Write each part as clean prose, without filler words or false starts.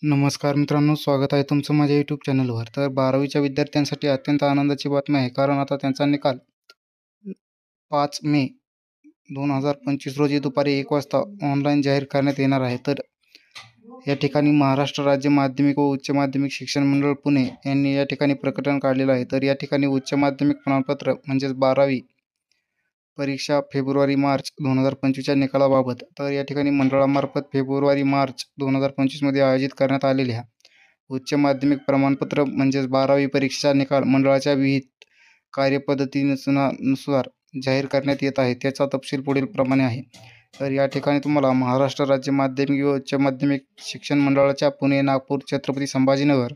नमस्कार मित्रांनो, स्वागत आहे तुमचं माझ्या यूट्यूब चॅनलवर. तर 12वीच्या विद्यार्थ्यांसाठी अत्यंत आनंदाची बातमी आहे, कारण आता त्यांचा निकाल 5 मे 2025 रोजी दुपारी 1 वाजता ऑनलाईन जाहीर करण्यात येणार आहे. तर या ठिकाणी महाराष्ट्र राज्य माध्यमिक व उच्च माध्यमिक शिक्षण मंडळ पुणे यांनी या ठिकाणी प्रकटन काढलेलं आहे. तर या ठिकाणी उच्च माध्यमिक प्रमाणपत्र म्हणजेच 12वी परीक्षा फेब्रुवारी-मार्च 2025च्या निकालाबाबत तर या ठिकाणी मंडळामार्फत फेब्रुवारी-मार्च 2025मध्ये आयोजित करण्यात आलेल्या उच्च माध्यमिक प्रमाणपत्र म्हणजेच 12वी परीक्षेचा निकाल मंडळाच्या विहित कार्यपद्धतीनुसार जाहीर करण्यात येत आहे. त्याचा तपशील पुढील प्रमाणे आहे. तर या ठिकाणी तुम्हाला महाराष्ट्र राज्य माध्यमिक व उच्च माध्यमिक शिक्षण मंडळाच्या पुणे, नागपूर, छत्रपती संभाजीनगर,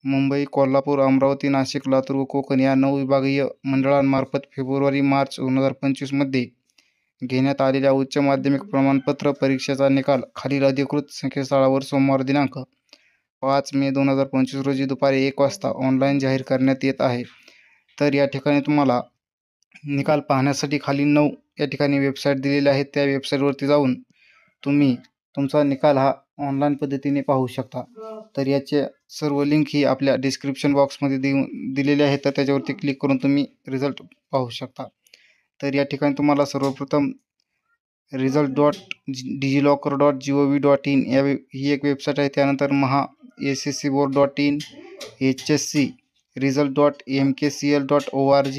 मुंबई, कोल्हापूर, अमरावती, नाशिक, लातूर व कोकण या 9 विभागीय मंडळांमार्फत फेब्रुवारी-मार्च 2025मध्ये घेण्यात आलेल्या उच्च माध्यमिक प्रमाणपत्र परीक्षेचा निकाल खालील अधिकृत संकेतस्थळावर सोमवार दिनांक 5 मे 2025 रोजी दुपारी 1 वाजता ऑनलाईन जाहीर करण्यात येत आहे. तर या ठिकाणी तुम्हाला निकाल पाहण्यासाठी खाली 9 या ठिकाणी वेबसाईट दिलेल्या आहेत. त्या वेबसाईटवरती जाऊन तुम्ही तुमचा निकाल हा ऑनलाईन पद्धतीने पाहू शकता. तर याचे सर्व लिंक ही आपल्या डिस्क्रिप्शन बॉक्समध्ये दिलेले आहेत. तर त्याच्यावरती क्लिक करून तुम्ही रिझल्ट पाहू शकता. तर या ठिकाणी तुम्हाला सर्वप्रथम result.digiloccer.gov.in ही एक वेबसाईट आहे. त्यानंतर sscboard.in, HSC, result.mkcl.org,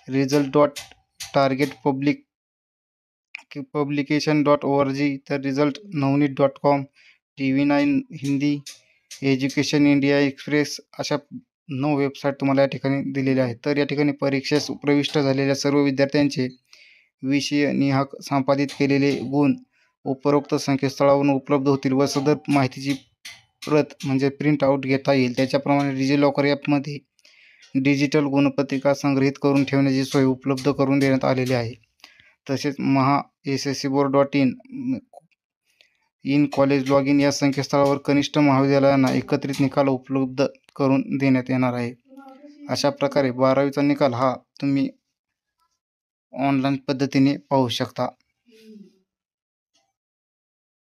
result.targetpublication.org, तर result navneet.com, TV9 Hindi, education India express अशा 9 वेबसाईट तुम्हाला या ठिकाणी दिलेल्या आहेत. तर या ठिकाणी परीक्षेस प्रविष्ट झालेल्या सर्व विद्यार्थ्यांचे विषय निहाक संपादित केलेले गुण उपरोक्त संकेतस्थळावरून उपलब्ध होतील व सदर माहितीची प्रत म्हणजे प्रिंट आऊट घेता येईल. त्याच्याप्रमाणे डिजिलॉकर ॲपमध्ये डिजिटल गुणपत्रिका संग्रहित करून ठेवण्याची सोय उपलब्ध करून देण्यात आलेली आहे. तसेच sscboard.in in college log in या संकेतस्थळावर कनिष्ठ महाविद्यालयांना एकत्रित निकाल उपलब्ध करून देण्यात येणार आहे. अशा प्रकारे 12वीचा निकाल हा तुम्ही ऑनलाईन पद्धतीने पाहू शकता.